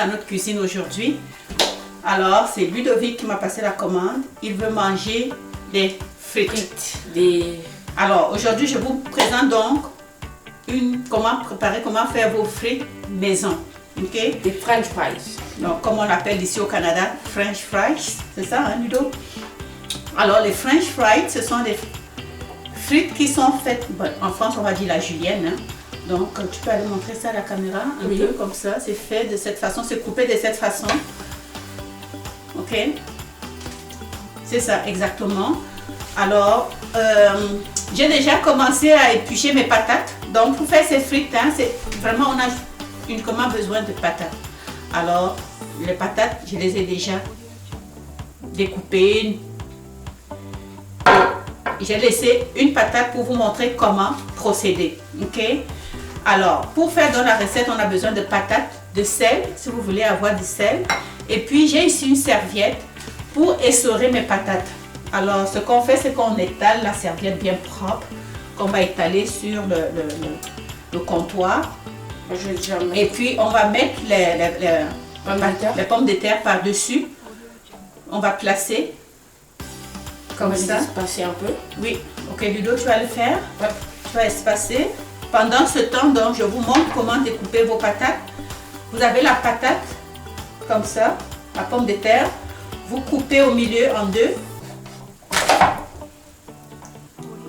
dans notre cuisine aujourd'hui. Alors, c'est Ludovic qui m'a passé la commande. Il veut manger des frites. Alors, aujourd'hui, je vous présente donc comment faire vos frites maison. Okay? Des French fries. Donc, comme on l'appelle ici au Canada, French fries. C'est ça, hein, Ludo? Alors, les French fries, ce sont des frites qui sont faites, bon, en France, on va dire la julienne. Hein. Donc, tu peux aller montrer ça à la caméra, un peu comme ça. C'est fait de cette façon, c'est coupé de cette façon. Ok? C'est ça, exactement. Alors, j'ai déjà commencé à éplucher mes patates. Donc, pour faire ces frites, hein, c'est vraiment, on a uniquement besoin de patates. Alors, les patates, je les ai déjà découpées. J'ai laissé une patate pour vous montrer comment procéder. Ok? Alors, pour faire dans la recette, on a besoin de patates, de sel, si vous voulez avoir du sel. Et puis, j'ai ici une serviette pour essorer mes patates. Alors, ce qu'on fait, c'est qu'on étale la serviette bien propre, qu'on va étaler sur le comptoir. Et puis, on va mettre les pommes de terre par-dessus. On va placer comme ça. Espacer un peu. Oui. Ok, Ludo, tu vas le faire. Ouais. Tu vas espacer. Pendant ce temps, donc, je vous montre comment découper vos patates. Vous avez la patate, comme ça, la pomme de terre. Vous coupez au milieu en deux.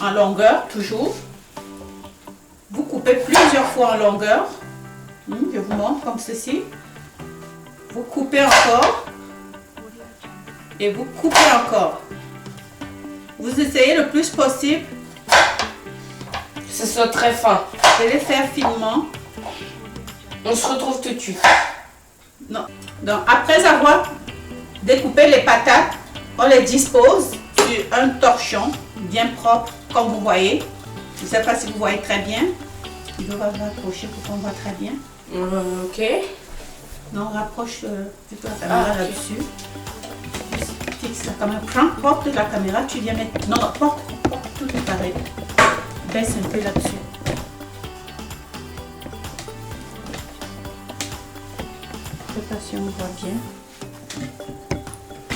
En longueur, toujours. Vous coupez plusieurs fois en longueur. Je vous montre comme ceci. Vous coupez encore. Et vous coupez encore. Vous essayez le plus possible. Ce soit très fin. De les faire finement. On se retrouve tout de suite. Non. Donc, après avoir découpé les patates, on les dispose sur un torchon bien propre, comme vous voyez. Je ne sais pas si vous voyez très bien. Il va rapprocher pour qu'on voit très bien. Ok. Non, rapproche plutôt la caméra là-dessus. Fixe la caméra. Porte la caméra, tu viens mettre. Non, porte tout est pareil. Baisse un peu là-dessus. Je ne sais pas si on voit bien.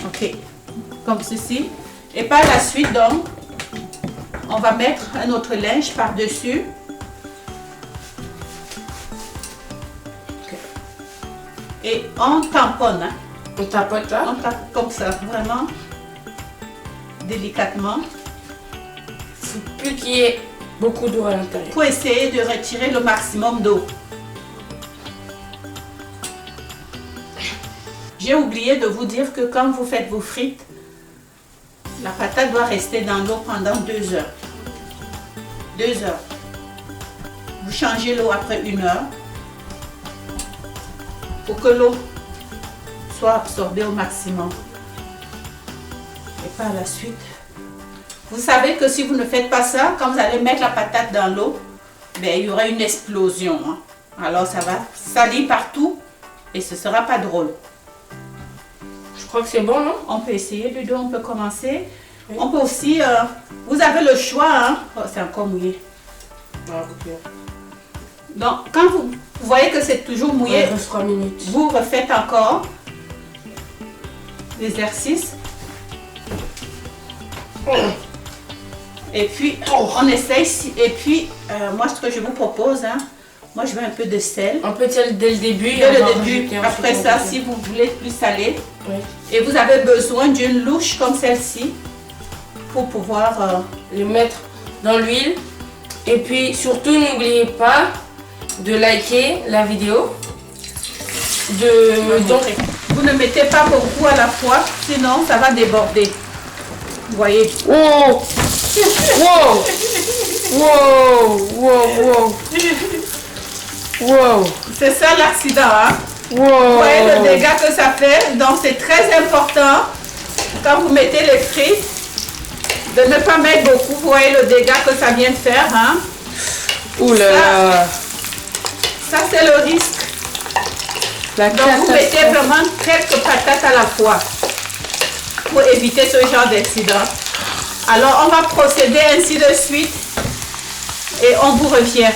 Ok. Comme ceci. Et par la suite, donc, on va mettre un autre linge par-dessus. Et on tamponne. Hein. On tapote là. On tape comme ça, vraiment délicatement. Il ne faut plus qu'il y ait beaucoup d'eau à l'intérieur. Pour essayer de retirer le maximum d'eau. J'ai oublié de vous dire que quand vous faites vos frites, la patate doit rester dans l'eau pendant 2 heures. 2 heures. Vous changez l'eau après 1 heure. Pour que l'eau soit absorbée au maximum. Et par la suite, vous savez que si vous ne faites pas ça, quand vous allez mettre la patate dans l'eau, ben, il y aura une explosion. Hein. Alors ça va salir partout et ce ne sera pas drôle. Je crois que c'est bon, non? On peut essayer, Ludo, on peut commencer. Oui. On peut aussi, vous avez le choix, hein. Oh, c'est encore mouillé. Okay. Donc, quand vous voyez que c'est toujours mouillé, il reste 3 minutes. Vous refaites encore l'exercice. Et puis, on essaye. Et puis, moi, ce que je vous propose, hein, moi, je mets un peu de sel. Un peu de sel dès le début. Dès le début. Après ça, si vous voulez plus salé, oui. Et vous avez besoin d'une louche comme celle-ci pour pouvoir le mettre dans l'huile. Et puis, surtout, n'oubliez pas de liker la vidéo. Vous ne mettez pas beaucoup à la fois, sinon ça va déborder. Vous voyez? Oh! Wow! Wow! Wow! Wow! Wow! C'est ça l'accident, hein? Wow. Vous voyez le dégât que ça fait? Donc c'est très important quand vous mettez les frites de ne pas mettre beaucoup. Vous voyez le dégât que ça vient de faire, hein? Oula! Ça c'est le risque. Donc vous mettez vraiment quelques patates à la fois pour éviter ce genre d'incident. Alors on va procéder ainsi de suite et on vous revient.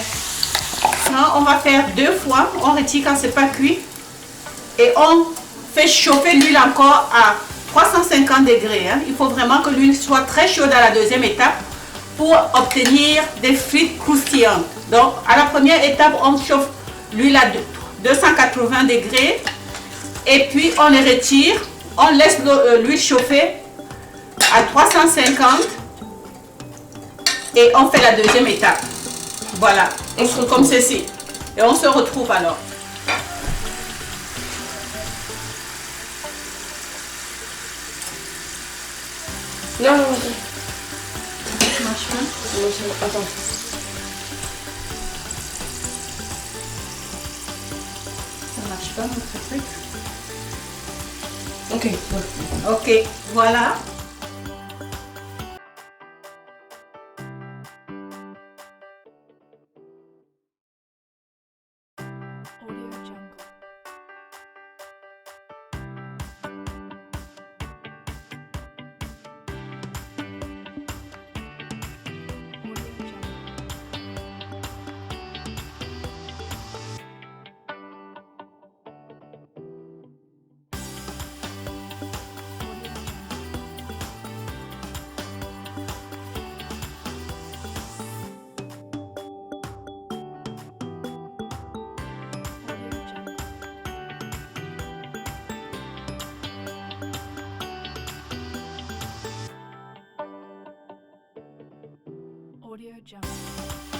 On va faire 2 fois, on retire quand c'est pas cuit. Et on fait chauffer l'huile encore à 350 degrés. Hein. Il faut vraiment que l'huile soit très chaude à la deuxième étape pour obtenir des frites croustillantes. Donc, à la première étape, on chauffe l'huile à 280 degrés et puis on les retire. On laisse l'huile chauffer à 350 et on fait la deuxième étape. Voilà, comme ceci. Et on se retrouve alors. Non, non, Ça marche pas? attends. Ça marche pas notre truc? Ok, voilà. Ok, voilà. Audio Jungle.